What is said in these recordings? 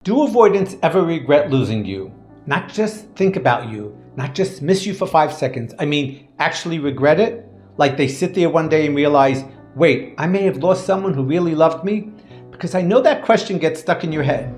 Do avoidants ever regret losing you? Not just think about you, not just miss you for 5 seconds. I mean, actually regret it? Like they sit there one day and realize, wait, I may have lost someone who really loved me? Because I know that question gets stuck in your head,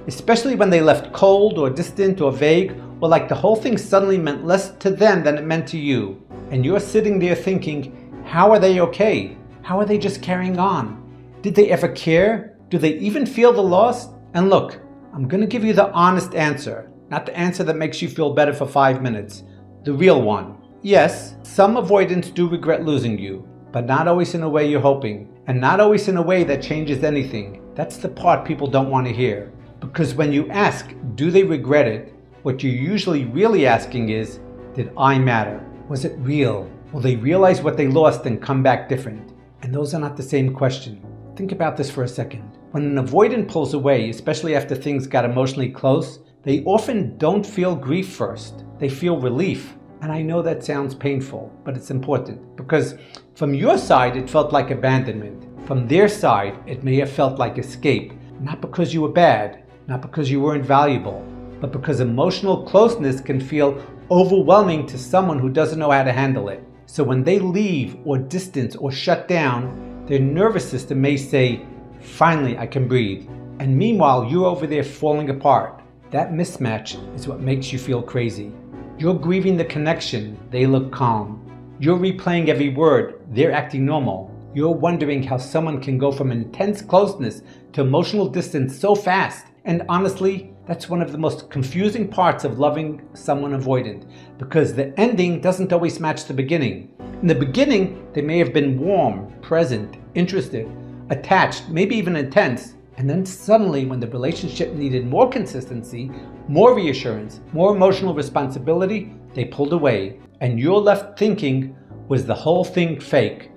especially when they left cold or distant or vague, or like the whole thing suddenly meant less to them than it meant to you. And you're sitting there thinking, how are they okay? How are they just carrying on? Did they ever care? Do they even feel the loss? And look, I'm going to give you the honest answer, not the answer that makes you feel better for 5 minutes, the real one. Yes, some avoidants do regret losing you, but not always in a way you're hoping, and not always in a way that changes anything. That's the part people don't want to hear. Because when you ask, do they regret it, what you're usually really asking is, did I matter? Was it real? Will they realize what they lost and come back different? And those are not the same question. Think about this for a second. When an avoidant pulls away, especially after things got emotionally close, they often don't feel grief first. They feel relief. And I know that sounds painful, but it's important because from your side, it felt like abandonment. From their side, it may have felt like escape, not because you were bad, not because you weren't valuable, but because emotional closeness can feel overwhelming to someone who doesn't know how to handle it. So when they leave or distance or shut down, their nervous system may say, finally I can breathe. And meanwhile, you're over there falling apart. That mismatch is what makes you feel crazy. You're grieving the connection, they look calm. You're replaying every word, they're acting normal. You're wondering how someone can go from intense closeness to emotional distance so fast. And honestly, that's one of the most confusing parts of loving someone avoidant, because the ending doesn't always match the beginning. In the beginning, they may have been warm, present, interested, attached, maybe even intense. And then suddenly, when the relationship needed more consistency, more reassurance, more emotional responsibility, they pulled away. And you're left thinking, was the whole thing fake?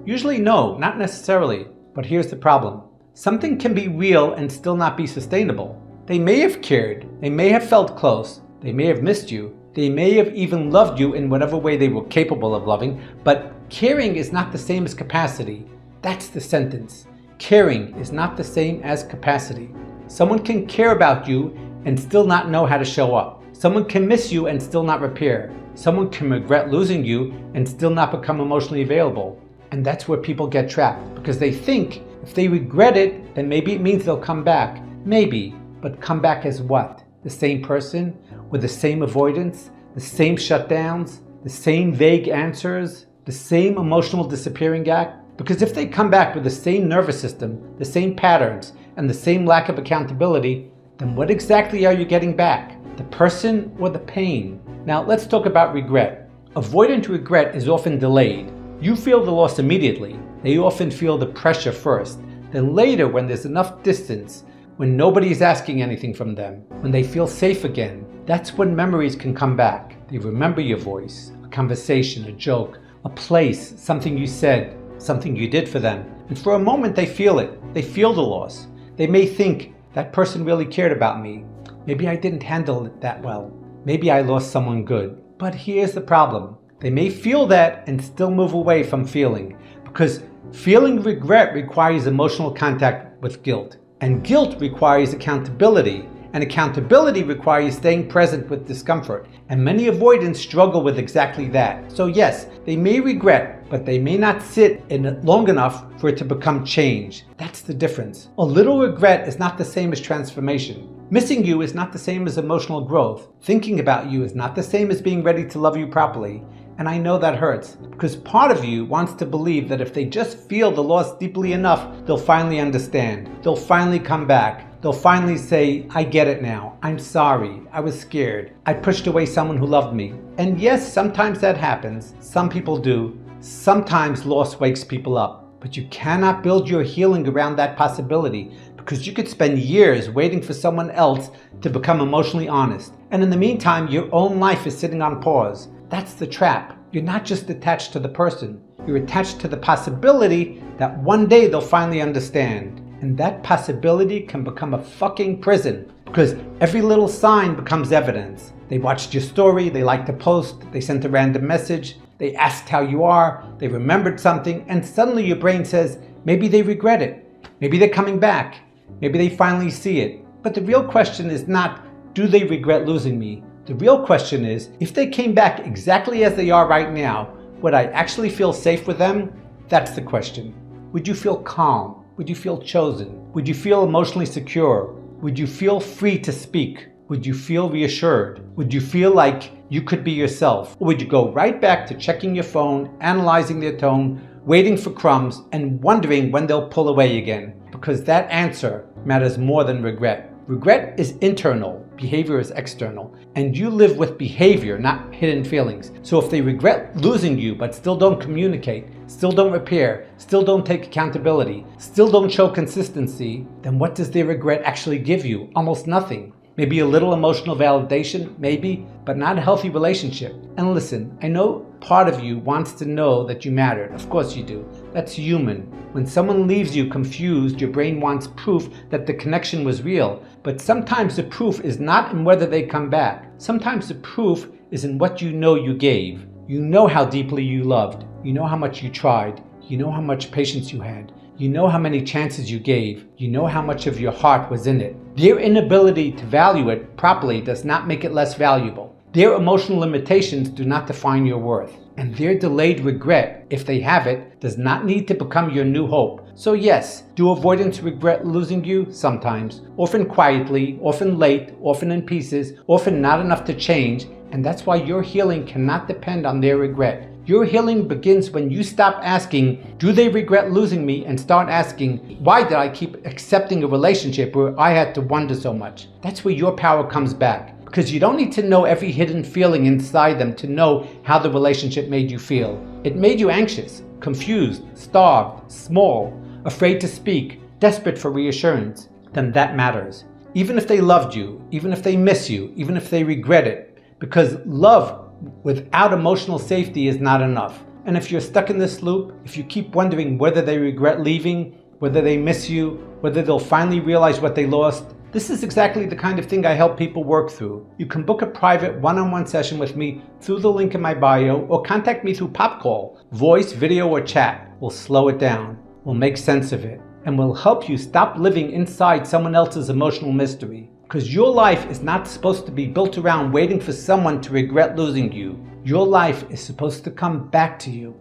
Usually no, not necessarily. But here's the problem. Something can be real and still not be sustainable. They may have cared, they may have felt close, they may have missed you, they may have even loved you in whatever way they were capable of loving, but caring is not the same as capacity. That's the sentence. Caring is not the same as capacity. Someone can care about you and still not know how to show up. Someone can miss you and still not repair. Someone can regret losing you and still not become emotionally available. And that's where people get trapped, because they think if they regret it, then maybe it means they'll come back. Maybe, but come back as what? The same person? With the same avoidance? The same shutdowns? The same vague answers? The same emotional disappearing act? Because if they come back with the same nervous system, the same patterns, and the same lack of accountability, then what exactly are you getting back? The person or the pain? Now let's talk about regret. Avoidant regret is often delayed. You feel the loss immediately. They often feel the pressure first. Then later, when there's enough distance, when nobody is asking anything from them, when they feel safe again, that's when memories can come back. They remember your voice, a conversation, a joke, a place, something you said, something you did for them. And for a moment they feel it. They feel the loss. They may think, that person really cared about me. Maybe I didn't handle it that well. Maybe I lost someone good. But here's the problem. They may feel that and still move away from feeling, because feeling regret requires emotional contact with guilt. And guilt requires accountability. And accountability requires staying present with discomfort. And many avoidants struggle with exactly that. So yes, they may regret, but they may not sit in it long enough for it to become change. That's the difference. A little regret is not the same as transformation. Missing you is not the same as emotional growth. Thinking about you is not the same as being ready to love you properly. And I know that hurts, because part of you wants to believe that if they just feel the loss deeply enough, they'll finally understand. They'll finally come back. They'll finally say, I get it now. I'm sorry. I was scared. I pushed away someone who loved me. And yes, sometimes that happens. Some people do. Sometimes loss wakes people up. But you cannot build your healing around that possibility, because you could spend years waiting for someone else to become emotionally honest. And in the meantime, your own life is sitting on pause. That's the trap. You're not just attached to the person. You're attached to the possibility that one day they'll finally understand. And that possibility can become a fucking prison, because every little sign becomes evidence. They watched your story, they liked a post, they sent a random message, they asked how you are, they remembered something, and suddenly your brain says, maybe they regret it. Maybe they're coming back. Maybe they finally see it. But the real question is not, do they regret losing me? The real question is, if they came back exactly as they are right now, would I actually feel safe with them? That's the question. Would you feel calm? Would you feel chosen? Would you feel emotionally secure? Would you feel free to speak? Would you feel reassured? Would you feel like you could be yourself? Or would you go right back to checking your phone, analyzing their tone, waiting for crumbs, and wondering when they'll pull away again? Because that answer matters more than regret. Regret is internal, behavior is external, and you live with behavior, not hidden feelings. So if they regret losing you but still don't communicate, still don't repair, still don't take accountability, still don't show consistency, then what does their regret actually give you? Almost nothing. Maybe a little emotional validation, maybe, but not a healthy relationship. And listen, I know part of you wants to know that you mattered. Of course you do. That's human. When someone leaves you confused, your brain wants proof that the connection was real. But sometimes the proof is not in whether they come back. Sometimes the proof is in what you know you gave. You know how deeply you loved. You know how much you tried. You know how much patience you had. You know how many chances you gave. You know how much of your heart was in it. Their inability to value it properly does not make it less valuable. Their emotional limitations do not define your worth. And their delayed regret, if they have it, does not need to become your new hope. So yes, do avoidants regret losing you? Sometimes. Often quietly, often late, often in pieces, often not enough to change. And that's why your healing cannot depend on their regret. Your healing begins when you stop asking, do they regret losing me? And start asking, why did I keep accepting a relationship where I had to wonder so much? That's where your power comes back. Because you don't need to know every hidden feeling inside them to know how the relationship made you feel. It made you anxious, confused, starved, small, afraid to speak, desperate for reassurance. Then that matters. Even if they loved you, even if they miss you, even if they regret it. Because love without emotional safety is not enough. And if you're stuck in this loop, if you keep wondering whether they regret leaving, whether they miss you, whether they'll finally realize what they lost, this is exactly the kind of thing I help people work through. You can book a private one-on-one session with me through the link in my bio or contact me through pop call. Voice, video, or chat. We'll slow it down. We'll make sense of it. And we'll help you stop living inside someone else's emotional mystery. Because your life is not supposed to be built around waiting for someone to regret losing you. Your life is supposed to come back to you.